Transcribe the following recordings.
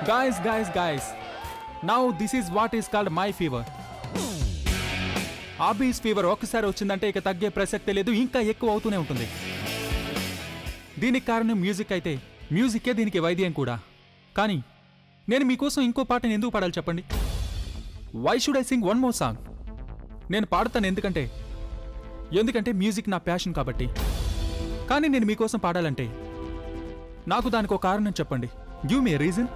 Guys. Now this is what is called my fever. అబీస్ fever ఒక్కసారి వచ్చిందంటే ఇక తగ్గే ప్రసక్తే లేదు, ఇంకా ఎక్కువ అవుతూనే ఉంటుంది. దీనికి కారణం మ్యూజిక్ అయితే మ్యూజికే దీనికి వైద్యం కూడా. కానీ నేను మీకోసం ఇంకో పాటను ఎందుకు పాడాలి చెప్పండి? Why should I sing one more song? నేను పాడతాను ఎందుకంటే మ్యూజిక్ నా ప్యాషన్ కాబట్టి. కానీ నేను మీకోసం పాడాలంటే నాకు దానికి ఒక కారణం చెప్పండి. Give me reason.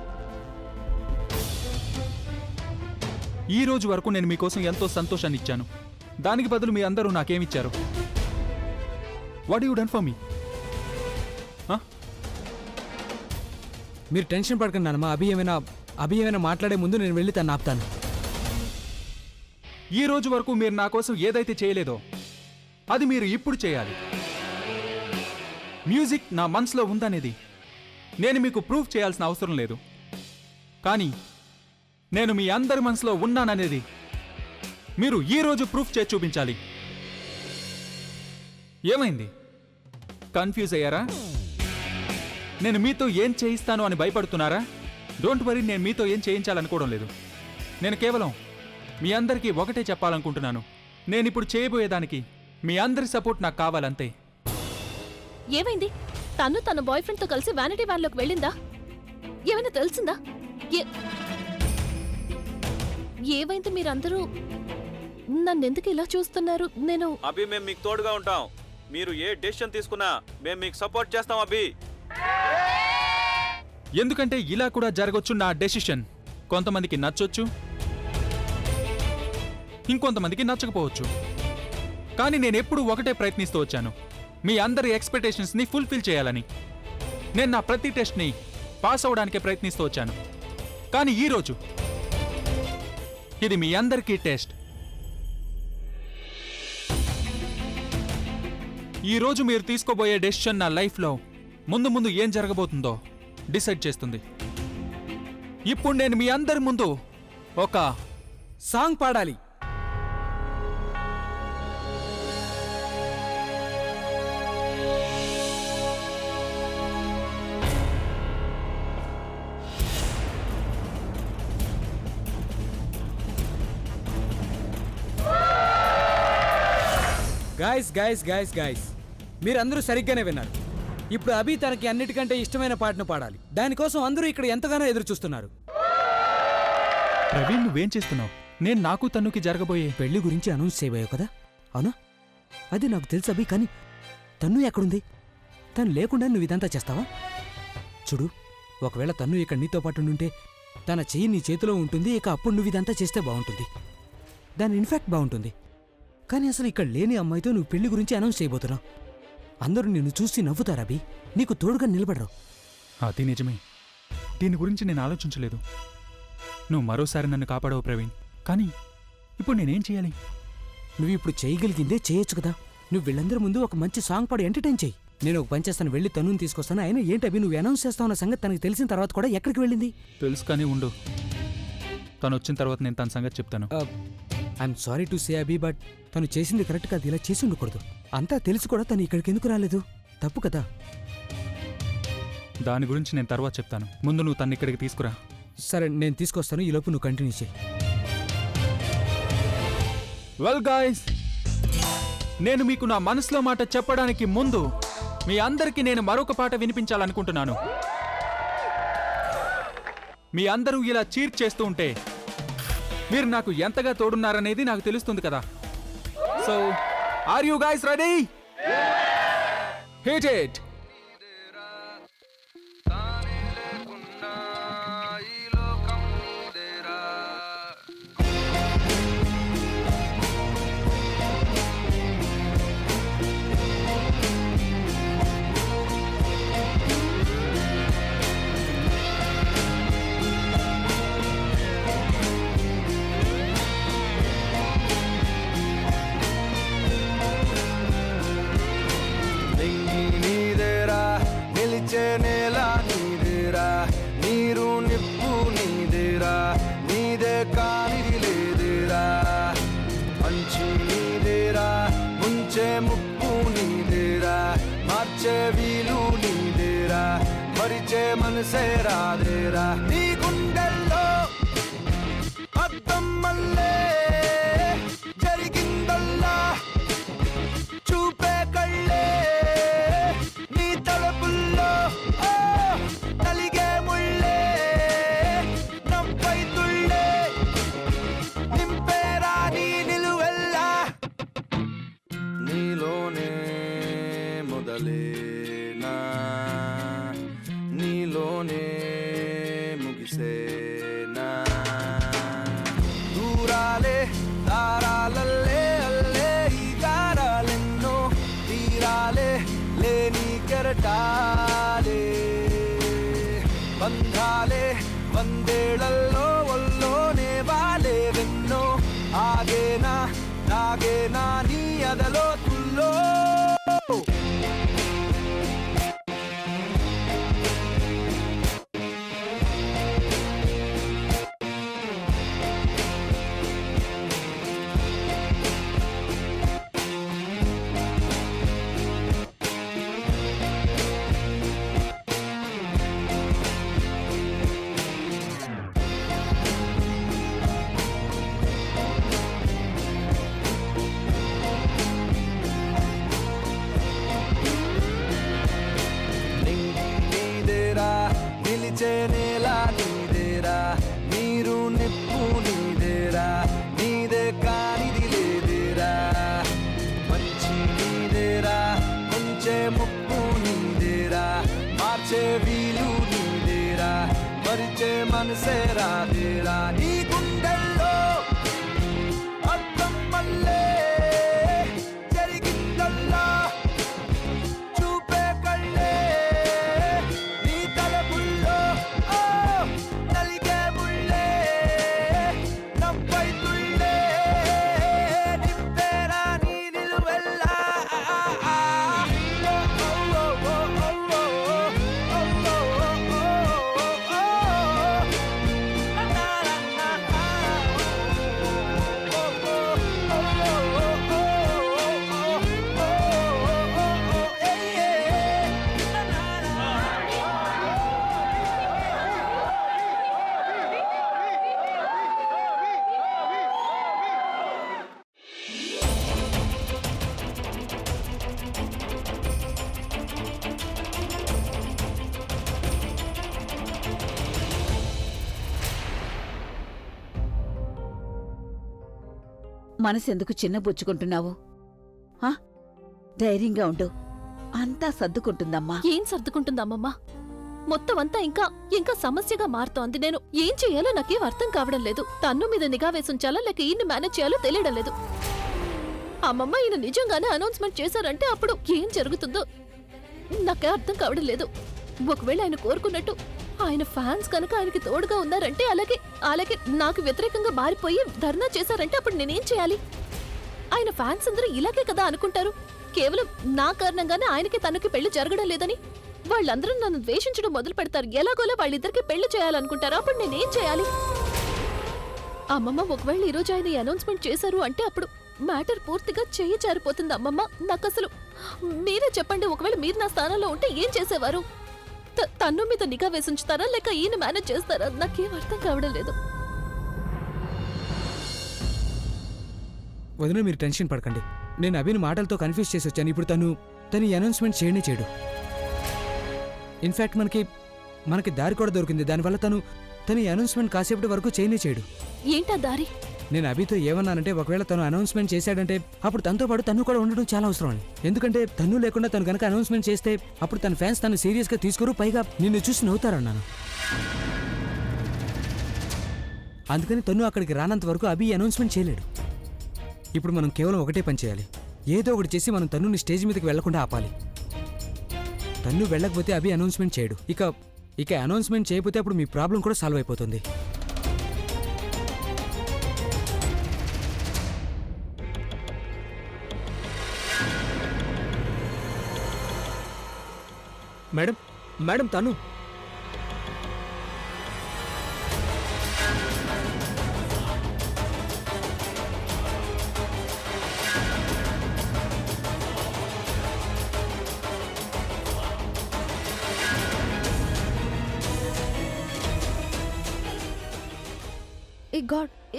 ఈ రోజు వరకు నేను మీకోసం ఎంతో సంతోషాన్ని ఇచ్చాను. దానికి బదులు మీ అందరూ నాకేమిచ్చారు? What you done for me? మీరు టెన్షన్ పడకండి నాన్నమ్మ. అభి ఏమైనా మాట్లాడే ముందు నేను వెళ్ళి తను ఆపుతాను. ఈ రోజు వరకు మీరు నా కోసం ఏదైతే చేయలేదో అది మీరు ఇప్పుడు చేయాలి. మ్యూజిక్ నా మనసులో ఉందనేది నేను మీకు ప్రూఫ్ చేయాల్సిన అవసరం లేదు. కానీ నేను మీ అందరి మనసులో ఉన్నాననేది మీరు ఈ రోజు ప్రూఫ్ చేసి చూపించాలి. ఏమైంది? కన్ఫ్యూజ్ అయ్యారా? నేను మీతో ఏం చేయిస్తాను అని భయపడుతున్నారా? డోంట్ వరీ, నేను మీతో ఏం చేయించాలనుకోవడం లేదు. నేను కేవలం మీ అందరికీ ఒకటే చెప్పాలనుకుంటున్నాను. నేను ఇప్పుడు చేయబోయేదానికి మీ అందరి సపోర్ట్ నాకు కావాలంతే. ఏమైంది? తన బాయ్ ఫ్రెండ్ తో కలిసి వ్యానిటీ వ్యాన్లోకి వెళ్ళిందా? ఏమైనా తెలిసిందా? ఏమైంది? మీరందరూ నన్నెందుకు ఇలా చూస్తున్నారు? నేను అభి, మేము మీకు తోడుగా ఉంటాం. మీరు ఏ డెసిషన్ తీసుకున్నా మేము మీకు సపోర్ట్ చేస్తాం అభి. ఎందుకంటే ఇలా కూడా జరగొచ్చు. నా డెసిషన్ కొంతమందికి నచ్చొచ్చు, ఇంకొంతమందికి నచ్చకపోవచ్చు. కానీ నేను ఎప్పుడూ ఒకటే ప్రయత్నిస్తూ వచ్చాను, మీ అందరి ఎక్స్పెక్టేషన్స్ ని ఫుల్ఫిల్ చేయాలని. నేను నా ప్రతి టెస్ట్ ని పాస్ అవడానికే ప్రయత్నిస్తూ వచ్చాను. కానీ ఈరోజు ఇది మీ అందరికీ టెస్ట్. ఈరోజు మీరు తీసుకోబోయే డెసిషన్ నా లైఫ్లో ముందు ఏం జరగబోతుందో డిసైడ్ చేస్తుంది. ఇప్పుడు నేను మీ అందరి ముందు ఒక సాంగ్ పాడాలి. గాయస్ మీరందరూ సరిగ్గానే విన్నారు. ఇప్పుడు అభి తనకి అన్నిటికంటే ఇష్టమైన పాటను పాడాలి. దానికోసం అందరూ ఇక్కడ ఎంతగానో ఎదురు చూస్తున్నారు. ప్రవీణ్, నువ్వేం చేస్తున్నావు? నేను నాకు తన్నుకి జరగబోయే పెళ్లి గురించి అనౌన్స్ చేయబోయావు కదా? అవునా? అది నాకు తెలుసు అభి. కానీ తన్ను ఎక్కడుంది? తను లేకుండా నువ్వు ఇదంతా చేస్తావా? చూడు, ఒకవేళ తన్ను ఇక్కడ నీతో పాటు ఉంటే తన చెయ్యి నీ చేతిలో ఉంటుంది. ఇక అప్పుడు నువ్వు ఇదంతా చేస్తే బాగుంటుంది. దాని ఇన్ఫాక్ట్ బాగుంటుంది. కానీ అసలు ఇక్కడ లేని అమ్మాయితో నువ్వు పెళ్లి గురించి అనౌన్స్ చేయబోతున్నావు. అందరూ నిన్ను చూసి నవ్వుతారు అభి. నీకు తోడుగా నిలబడరు. అది నిజమే. దీని గురించి నేను ఆలోచించలేదు. నువ్వు మరోసారి నన్ను కాపాడవు ప్రవీణ్. కానీ ఇప్పుడు నేనేం చేయాలి? నువ్వు ఇప్పుడు చేయగలిగిందే చేయొచ్చు కదా. నువ్వు వీళ్ళందరి ముందు ఒక మంచి సాంగ్ పాడి ఎంటర్టైన్ చేయి. నేను ఒక పని చేస్తాను, వెళ్ళి తనుని తీసుకొస్తాను. అయినా ఏంటి అభి, నువ్వు అనౌన్స్ చేస్తావన్న సంగతి తనకు తెలిసిన తర్వాత కూడా ఎక్కడికి వెళ్ళింది? తెలుసు, కానీ ఉండు. తను వచ్చిన తర్వాత నేను తన సంగతి చెప్తాను. I'm sorry to say Abhi, but తను చేసింది కరెక్ట్ కాదు. ఇలా చేసి ఉండకూడదు. అంతా తెలిసి కూడా తను ఇక్కడికి ఎందుకు రాలేదు? తప్పు కదా. దాని గురించి నేను తర్వాత చెప్తాను. ముందు నువ్వు తను ఇక్కడికి తీసుకురా. సరే, నేను తీసుకొస్తాను. ఈ లోపు నువ్వు కంటిన్యూ చేయి. వెల్ గాయ్స్, నేను మీకు నా మనసులో మాట చెప్పడానికి ముందు మీ అందరికీ నేను మరొక పాట వినిపించాలనుకుంటున్నాను. మీ అందరూ ఇలా చీర్ చేస్తూ ఉంటే మీరు నాకు ఎంతగా తోడున్నారనేది నాకు తెలుస్తుంది కదా. So are you guys ready? Hit it. నేల నీదేరా, నీరు నిప్పు నీదేరా, నీదే కానిది లేదేరా. మంచి నీదేరా, ముంచే ముప్పు నీదేరా, మార్చే వీలు నీదేరా, మరిచే మనసే రాదేరా. నీకున్న వందేళ్లలో ఒల్లోనే వాలేవెన్నో ఆగేనా నాగేనా నీ అదలో తుల్లో నేలా నీదేరా నీరు నిప్పు నీదేరా నీదే కానిది లేదేరా మంచి నీదేరా కొంచె ముప్పు నీదేరా మార్చే వీలు నీదేరా మరిచే మనసే రాదేరా నీ గుండెల్లో అర్థం మల్లే జరిగిందల్లా చూపే కళ్ళే మనసెందుకు చిన్నబుచ్చుకుంటున్నావు? ధైర్యంగా ఉండు, అంతా సర్దుకుంటుందమ్మా. ఏం సర్దుకుంటుందమ్మమ్మా? మొత్తం అంతా ఇంకా ఇంకా సమస్యగా మారుతోంది. నేను ఏం చెయ్యాలో నాకేం అర్థం కావడం లేదు. తన్ను మీద నిఘా వేసుంచాలా లేక ఈయన్ని మేనేజ్ చేయాలో తెలియడం లేదు. అమ్మమ్మ ఈయన నిజంగానే అనౌన్స్మెంట్ చేశారంటే అప్పుడు ఏం జరుగుతుందో నాకే అర్థం కావడం లేదు. ఒకవేళ ఆయన కోరుకున్నట్టు ఆయన ఫ్యాన్స్ కనుక ఆయనకి తోడుగా ఉన్నారంటే అలాగే అలాగే నాకు వ్యతిరేకంగా మారిపోయి ధర్నా చేశారంటే అప్పుడు నేనేం చేయాలి? ఆయన ఫ్యాన్స్ అందరూ ఇలాగే కదా అనుకుంటారు. కేవలం నా కారణంగానే ఆయనకి తనకి పెళ్లి జరగడం లేదని వాళ్ళందరూ నన్ను ద్వేషించడం మొదలు పెడతారు. ఎలాగోలా వాళ్ళిద్దరికి పెళ్లి చేయాలనుకుంటారు. అప్పుడు నేనేం చేయాలి? అమ్మమ్మ ఒకవేళ ఈరోజు ఆయన అనౌన్స్మెంట్ చేశారు అంటే అప్పుడు మ్యాటర్ పూర్తిగా చెయ్యి జారిపోతుంది. అమ్మమ్మ నాకు అసలు మీరే చెప్పండి, ఒకవేళ మీరు నా స్థానంలో ఉంటే ఏం చేసేవారు? తన్ను మీద నిఘా వేసుంచుతారా లేక ఈయన మేనేజ్ చేస్తారా? నాకేం అర్థం కావడం లేదు. వదిన, మీరు టెన్షన్ పడకండి. నేను అభిని మాటలతో కన్ఫ్యూజ్ చేసి వచ్చాను. ఇప్పుడు తను ఈ అనౌన్స్మెంట్ చేయనే చేయడు. ఇన్ఫాక్ట్ మనకి దారి కూడా దొరికింది. దానివల్ల తను ఈ అనౌన్స్మెంట్ కాసేపటి వరకు చేయనే చేయడు. ఏంటా దారి? నేను అభితో ఏమన్నానంటే ఒకవేళ తను అనౌన్స్మెంట్ చేశాడంటే అప్పుడు తనతో పాటు తను కూడా ఉండడం చాలా అవసరం అని. ఎందుకంటే తను లేకుండా తను కనుక అనౌన్స్మెంట్ చేస్తే అప్పుడు తన ఫ్యాన్స్ తను సీరియస్గా తీసుకోరు, పైగా నిన్ను చూసి నవ్వుతారన్నాను. అందుకని తను అక్కడికి రానంత వరకు అభి అనౌన్స్మెంట్ చేయలేడు. ఇప్పుడు మనం కేవలం ఒకటే పని చేయాలి. ఏదో ఒకటి చేసి మనం తన్నుని స్టేజ్ మీదకి వెళ్లకుండా ఆపాలి. తన్ను వెళ్ళకపోతే అభి అనౌన్స్మెంట్ చేయడు. ఇక అనౌన్స్మెంట్ చేయకపోతే అప్పుడు మీ ప్రాబ్లం కూడా సాల్వ్ అయిపోతుంది. మేడం తను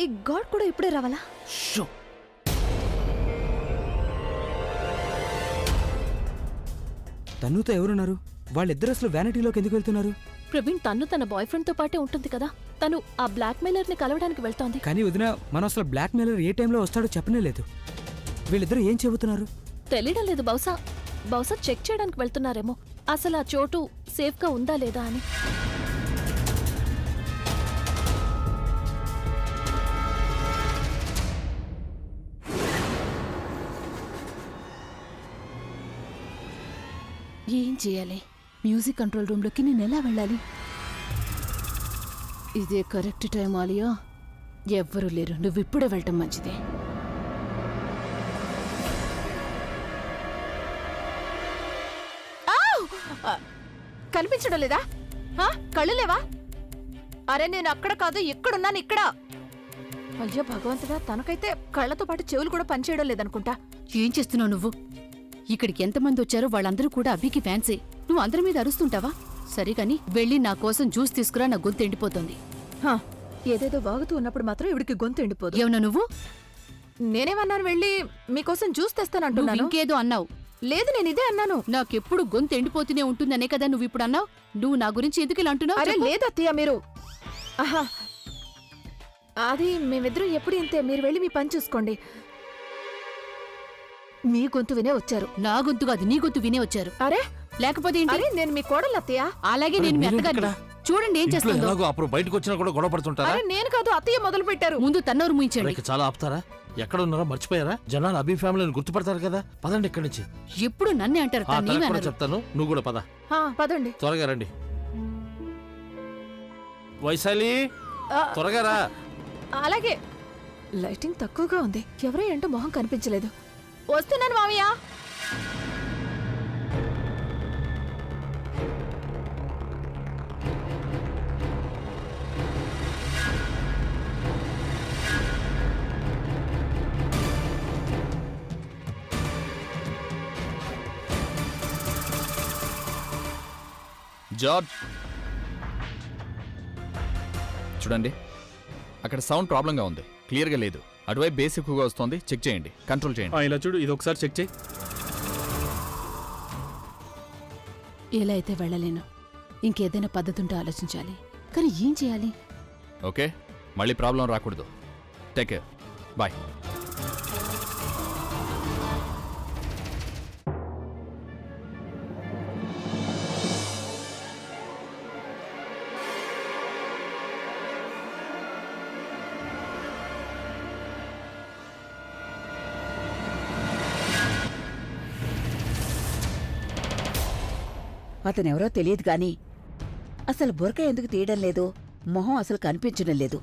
ఈ గాడ్ కూడా ఇప్పుడే రావాలా? తన్నుతో ఎవరున్నారు? వాళ్ళిద్దరు అసలు వ్యానిటీలోకి ఎందుకు వెళ్తున్నారు? ప్రవీణ్ తన్ను తన బాయ్ ఫ్రెండ్ తో పాటే ఉంటుంది కదా. తను ఆ బ్లాక్ మెయిలర్ ని కలవడానికి వెళ్తోంది. కానీ వదిన, మనం అసలు బ్లాక్ మెయిలర్ ఏ టైంలో వస్తాడో చెప్పనే లేదు. వీళ్ళిద్దరూ ఏం చెబుతున్నారు తెలియడం లేదు. బహుశా చెక్ చేయడానికి వెళ్తున్నారేమో, అసలు ఆ చోటు సేఫ్ గా ఉందా లేదా అని. ఏం చేయాలి? మ్యూజిక్ కంట్రోల్ రూమ్లోకి నేను ఎలా వెళ్ళాలి? ఇదే కరెక్ట్ టైం ఆలియా. ఎవ్వరూ లేరు, నువ్విప్పుడే వెళ్ళటం మంచిది. కనిపించడం లేదా? కళ్ళు లేవా? అరే నేను అక్కడ కాదు, ఇక్కడున్నాను, ఇక్కడ. అయ్యో భగవంతుడా, తనకైతే కళ్ళతో పాటు చెవులు కూడా పనిచేయడం లేదనుకుంటా. ఏం చేస్తున్నావు నువ్వు? ఇక్కడికి ఎంతమంది వచ్చారో వాళ్ళందరూ కూడా అభికి ఫ్యాన్సే. నువ్వు అందరి మీద అరుస్తుంటావా? సరిగాని వెళ్ళి నా కోసం జ్యూస్ తీసుకురా, నా గొంతు ఎండిపోతుంది. ఏదేదో వాగుతూ ఉన్నప్పుడు మాత్రం ఇవిడికి గొంతు ఎండిపోదు. ఏమన్నా నువ్వు? నేనేమన్నాను, వెళ్ళి మీకోసం జ్యూస్ నువ్వు తెస్తానంటున్నాను. ఇంకేదో అన్నావు. లేదు, నేను ఇదే అన్నాను. నాకెప్పుడు గొంతు ఎండిపోతూనే ఉంటుందనే కదా నువ్వు ఇప్పుడు అన్నావు. నువ్వు నా గురించి ఎందుకు ఇలా అంటున్నావు? అరే చెప్పు. లేదు అత్తయ్య, మీరు అది మేమిద్దరం ఎప్పుడు ఇంతే. మీరు వెళ్ళి మీ పని చూసుకోండి. మీ గొంతు వినే వచ్చారు. నా గొంతు కాదు, నీ గొంతు వినే వచ్చారు. అరే లేకపోతే ఏంటి? అరే నేను మీ కోడలు అత్తయ్య. అలాగే నేను మీ అత్తగారిని. చూడండి ఏం చేస్తుందో. అప్పుడు బయటకు వచ్చినా కూడా గొడవ పడుతుంటారా? అరే నేను కాదు, అత్తయ్య మొదలు పెట్టారు. ముందు తన్నోరు ముయించండి. చాలా ఆపుతారా? ఎక్కడ ఉన్నారో మర్చిపోయారా? జనాలు అభి ఫ్యామిలీని గుర్తుపడతారు కదా. పదండి ఇక్కడి నుంచి. ఎప్పుడు నన్నే అంటారు, ఆ, తన్నేమీ తనకు కూడా అనరు. చెప్తాను, నువ్వు కూడా పద. పదండి. త్వరగా రండి. వైశాలి, త్వరగా రా. అలాగే. లైటింగ్ తక్కువగా ఉంది, ఎవరై అంటే మొహం కనిపించలేదు. వస్తున్నాను మామయ్య. జార్జ్, చూడండి, అక్కడ సౌండ్ ప్రాబ్లంగా ఉంది, క్లియర్గా లేదు. అటువైపు బేస్ ఎక్కువగా వస్తుంది, చెక్ చేయండి, కంట్రోల్ చేయండి. ఇలా చూడు, ఇది ఒకసారి చెక్ చేయి. ఎలా అయితే వెళ్ళలేను. ఇంకేదైనా పద్ధతి ఉంటే ఆలోచించాలి. కానీ ఏం చేయాలి? ఓకే, మళ్ళీ ప్రాబ్లం రాకూడదు. Take care, bye. అతనెవరో తెలియదు గాని అసలు బురక ఎందుకు తీయడం లేదు, మొహం అసలు కనిపించడం లేదు.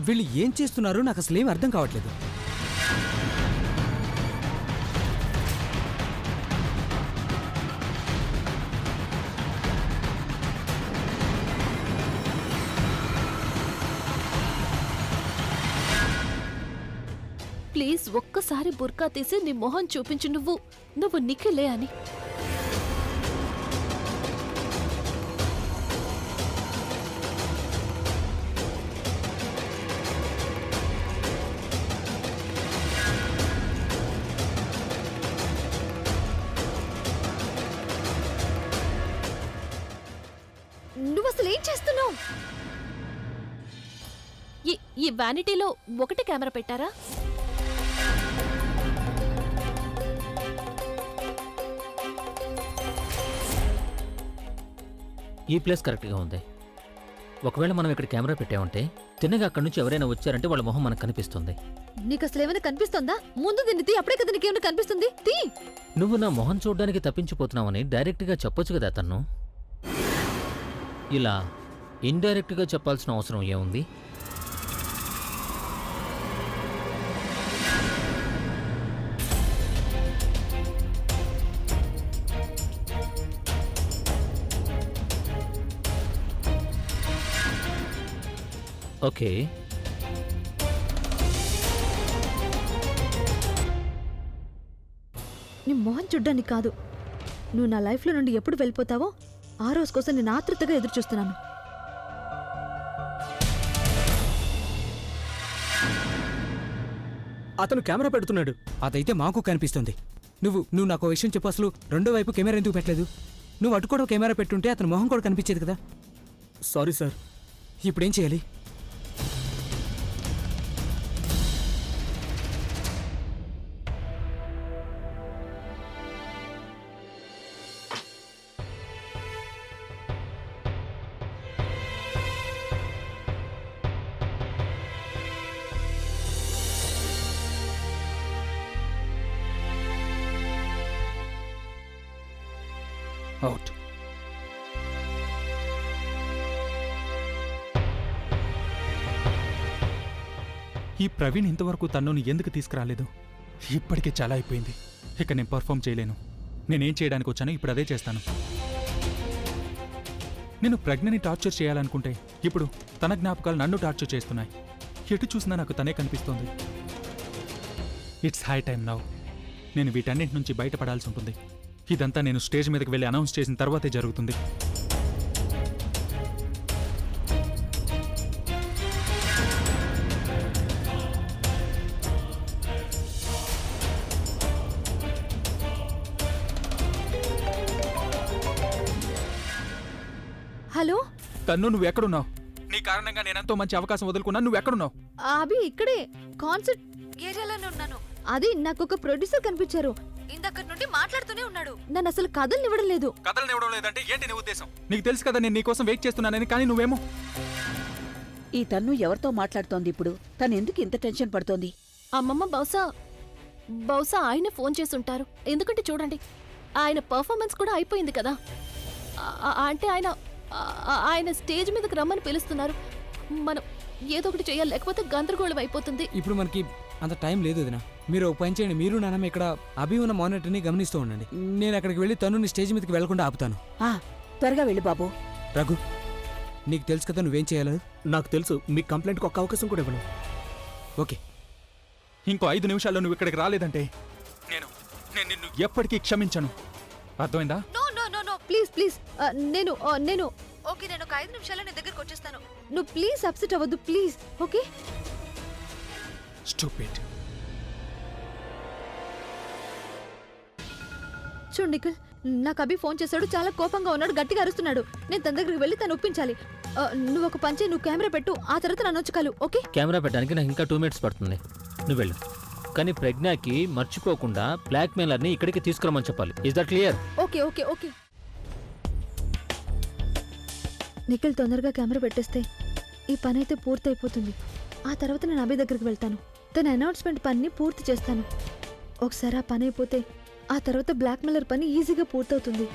వీళ్ళు ఏం చేస్తున్నారో నాకు అసలేం అర్థం కావట్లేదు. ప్లీజ్ ఒక్కసారి బుర్కా తీసి నీ మొహం చూపించు. నువ్వు నిఖిలే అని. నువ్వు అసలు ఏం చేస్తున్నావు? ఈ వ్యానిటీలో ఒకటి కెమెరా పెట్టారా? ఈ ప్లేస్ కరెక్ట్గా ఉంది. ఒకవేళ మనం ఇక్కడ కెమెరా పెట్టామంటే తిన్నగా అక్కడి నుంచి ఎవరైనా వచ్చారంటే వాళ్ళ మొహం మనకు కనిపిస్తుంది. నీకు అసలు ఏమైనా కనిపిస్తుందా? ముందు దీన్ని తీ, అప్పుడే కదా నీకేమైనా కనిపిస్తుంది. తీ. నువ్వు నా మొహం చూడడానికి తప్పించిపోతున్నావని డైరెక్ట్గా చెప్పొచ్చు కదా తన్ను. ఇలా ఇండైరెక్ట్గా చెప్పాల్సిన అవసరం ఏముంది? ఓకే, నీ మొహం చూడ్డానికి కాదు, నువ్వు నా లైఫ్లో నుండి ఎప్పుడు వెళ్ళిపోతావో ఆ రోజు కోసం నేను ఆతృతగా ఎదురు చూస్తున్నాను. అతను కెమెరా పెడుతున్నాడు. అదైతే మాకు కనిపిస్తుంది. నువ్వు నాకు ఓ విషయం చెప్పు, అసలు రెండో వైపు కెమెరా ఎందుకు పెట్టలేదు? నువ్వు అటు కూడా కెమెరా పెట్టుంటే అతని మొహం కూడా కనిపించేది కదా. సారీ సార్, ఇప్పుడేం చేయాలి? అవుట్. ఈ ప్రవీణ్ ఇంతవరకు తన్నుని ఎందుకు తీసుకురాలేదు? ఇప్పటికే చాలా అయిపోయింది. ఇక నేను పర్ఫామ్ చేయలేను. నేనేం చేయడానికి వచ్చానో ఇప్పుడు అదే చేస్తాను. నేను ప్రజ్ఞని టార్చర్ చేయాలనుకుంటే ఇప్పుడు తన జ్ఞాపకాలు నన్ను టార్చర్ చేస్తున్నాయి. ఎటు చూసినా నాకు తనే కనిపిస్తోంది. It's high time now. నేను వీటన్నింటి నుంచి బయటపడాల్సి ఉంటుంది. ఇదంతా నేను స్టేజ్ మీదకి వెళ్ళి అనౌన్స్ చేసిన తర్వాతే జరుగుతుంది. హలో తన్ను, నువ్వు ఎక్కడున్నావు? నీ కారణంగా నేనెంతో మంచి అవకాశం వదులుకున్నా. నువ్వు ఎక్కడున్నావు? అభి ఇక్కడే కాన్సర్ట్ ఏరియాలోనే ఉన్నాను. అది నాకు ఒక ప్రొడ్యూసర్ కనిపించారు. ఇందక్కడి నుండి మాట్లాడుతూనే ఉన్నాడు. నన్ను అసలు కథల్నివ్వడం లేదు. కథలనివ్వడం లేదంటే ఏంటి నీ ఉద్దేశం? నీకు తెలుసు కదా నేను నీకోసం వెయిట్ చేస్తున్నానని. కానీ నువ్వేమో. ఈ తన్ను ఎవరితో మాట్లాడుతోంది ఇప్పుడు? తను ఎందుకు ఇంత టెన్షన్ పడుతోంది? అమ్మమ్మ బహుశా ఆయన ఫోన్ చేసి ఉంటారు. ఎందుకంటే చూడండి, ఆయన పర్ఫార్మెన్స్ కూడా అయిపోయింది కదా. అంటే ఆయన స్టేజ్ మీదకి రమ్మని పిలుస్తున్నారు. మనం ఏదో ఒకటి చేయాలి, లేకపోతే గందరగోళం అయిపోతుంది. ఇప్పుడు మనకి అంత టైం లేదు వదినా. మీరు ఒక పని చేయండి. మీరు నాన్నమ్మ ఇక్కడ అభి ఉన్న మానిటర్ని గమనిస్తూ ఉండండి. నేను అక్కడికి వెళ్ళి తను స్టేజ్ మీదకి వెళ్లకుండా ఆపుతాను. త్వరగా వెళ్ళి బాబు. రఘు, నీకు తెలుసు కదా నువ్వేం చేయాలి? నాకు తెలుసు. మీ కంప్లైంట్కి ఒక్క అవకాశం కూడా ఇవ్వను. ఓకే, ఇంకో 5 నిమిషాల్లో నువ్వు ఇక్కడికి రాలేదంటే నేను నిన్ను ఎప్పటికీ క్షమించను. అర్థమైందా? No no no no please please. నేను ఓకే, నేను ఒక 5 నిమిషాల్లో నీ దగ్గరికి వచ్చేస్తాను. నువ్వు ప్లీజ్ అప్సెట్ అవ్వద్దు ప్లీజ్. ఓకే? స్టూపిడ్. చూడు నిఖిల్, నాకు అభి ఫోన్ చేశాడు. చాలా కోపంగా ఉన్నాడు, గట్టిగా అరుస్తున్నాడు. నేను తన దగ్గరికి వెళ్ళి తను ఒప్పించాలి. నువ్వు ఒక పంచే, నువ్వు కెమెరా పెట్టు. ఆ తర్వాత నన్ను వచ్చి కలు. ఓకే? కెమెరా పెట్టడానికి నాకు ఇంకా 2 మినిట్స్ పడుతుంది. నువ్వు వెళ్ళు. కానీ ప్రజ్ఞకి మర్చిపోకుండా బ్లాక్ మెయిలర్ని ఇక్కడికి తీసుకురమ్మని చెప్పాలి. Is that clear? Okay okay okay. Nikhil తొందరగా కెమెరా పెట్టేస్తే ఈ పని అయితే పూర్తి అయిపోతుంది. ఆ తర్వాత నేను అభి దగ్గరికి వెళ్తాను. తన అనౌన్స్మెంట్ పనిని పూర్తి చేస్తాను. ఒకసారి ఆ పని అయిపోతే ఆ తర్వాత బ్లాక్ మెయిలర్ పని ఈజీగా పూర్తవుతుంది.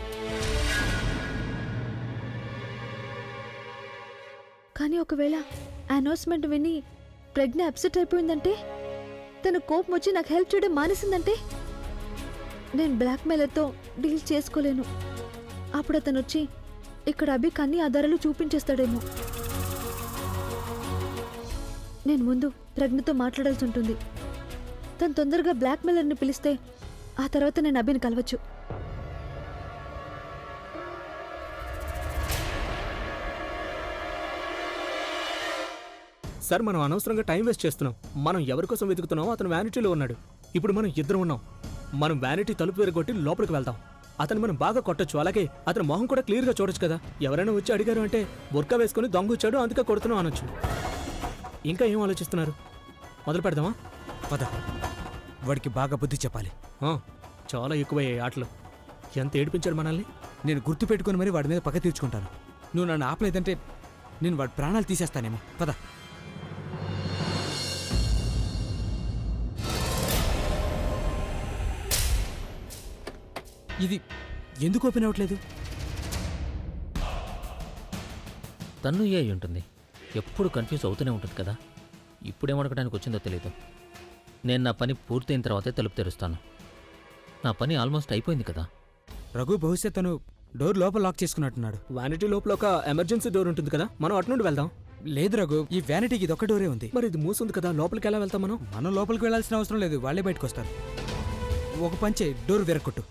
కానీ ఒకవేళ అనౌన్స్మెంట్ విని ప్రజ్ఞ అప్సెట్ అయిపోయిందంటే, తన కోపం వచ్చి నాకు హెల్ప్ చేయడం మానేసిందంటే, నేను బ్లాక్ మెయిలర్తో డీల్ చేసుకోలేను. అప్పుడు అతను వచ్చి ఇక్కడ అభికి అన్ని ఆధారాలు చూపించేస్తాడేమో. నేను ముందు ప్రజ్ఞతో మాట్లాడాల్సి ఉంటుంది. తను తొందరగా బ్లాక్ మెయిలర్ని పిలిస్తే ఆ తర్వాత నేను అభిని కలవచ్చు. సార్, మనం అనవసరంగా టైం వేస్ట్ చేస్తున్నాం. మనం ఎవరి కోసం వెతుకుతున్నామో అతను వ్యానిటీలో ఉన్నాడు. ఇప్పుడు మనం ఇద్దరం ఉన్నాం. మనం వ్యానిటీ తలుపు విరగొట్టి లోపలికి వెళ్తాం. అతను మనం బాగా కొట్టొచ్చు. అలాగే అతని మొహం కూడా క్లియర్గా చూడొచ్చు కదా. ఎవరైనా వచ్చి అడిగారు అంటే బొర్కా వేసుకుని దొంగ వచ్చాడు అందుకే కొడుతున్నాం అనొచ్చు. ఇంకా ఏం ఆలోచిస్తున్నారు? మొదలు పెడదామా? పద, వాడికి బాగా బుద్ధి చెప్పాలి. చాలా ఎక్కువయ్యాయి ఆటలు. ఎంత ఏడిపించాడు మనల్ని. నేను గుర్తు పెట్టుకుని మరి వాడి మీద పగ తీర్చుకుంటాను. నువ్వు నన్ను ఆపలేదంటే నేను వాడి ప్రాణాలు తీసేస్తానేమో. పద. ఇది ఎందుకు ఓపెన్ అవ్వట్లేదు? తన్ను ఏ అయి ఉంటుంది. ఎప్పుడు కన్ఫ్యూజ్ అవుతూనే ఉంటుంది కదా. ఇప్పుడేమడకడానికి వచ్చిందో తెలియదు. నేను నా పని పూర్తయిన తర్వాతే తలుపు తెరుస్తాను. నా పని ఆల్మోస్ట్ అయిపోయింది కదా. రఘు బహుశా తను డోర్ లోపల లాక్ చేసుకున్నట్టున్నాడు. వ్యానిటీ లోపల ఒక ఎమర్జెన్సీ డోర్ ఉంటుంది కదా, మనం అటు నుండి వెళ్దాం. లేదు రఘు, ఈ వ్యానిటీకి ఇది ఒక్క డోరే ఉంది. మరి ఇది మూసుంది కదా, లోపలికి ఎలా వెళ్తాం మనం? మనం లోపలికి వెళ్ళాల్సిన అవసరం లేదు, వాళ్ళే బయటకు వస్తారు. ఒక పంచే, డోర్ విరగొట్టు.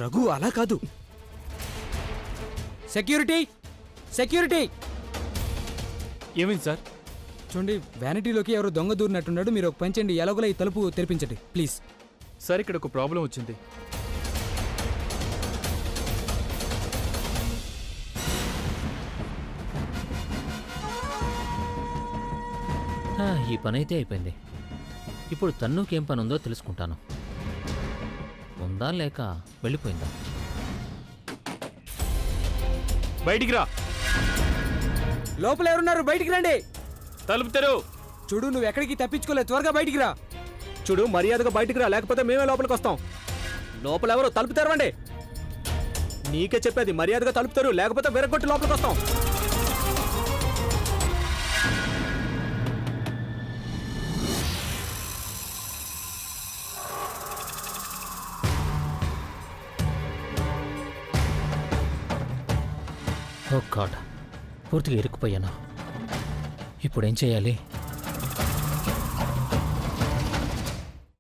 రఘు అలా కాదు. Security, security. ఏమైంది సార్? చూడండి, వ్యానిటీలోకి ఎవరో దొంగ దూరినట్టున్నాడు. మీరు ఒక పంచండి, ఎలాగోలా ఈ తలుపు తెరిపించండి ప్లీజ్. సార్, ఇక్కడ ఒక ప్రాబ్లం వచ్చింది. ఈ పని అయితే అయిపోయింది. ఇప్పుడు తన్నుకేం పని ఉందో తెలుసుకుంటాను. ఉందా లేక వెళ్ళిపోయిందా? బయటికి రా. లోపల ఎవరున్నారు? బయటికి రండి. తలుపు తెరు. చూడు, నువ్వు ఎక్కడికి తప్పించుకోలేదు, త్వరగా బయటికి రా. చూడు, మర్యాదగా బయటికి రా, లేకపోతే మేమే లోపలికి వస్తాం. లోపల ఎవరో తలుపు తెరవండి. నీకే చెప్పేది, మర్యాదగా తలుపుతారు, లేకపోతే విరగొట్టి లోపలికి వస్తాం. ఓ గాడ్, పూర్తిగా ఇరుక్కుపోయాను. ఇప్పుడేం చేయాలి?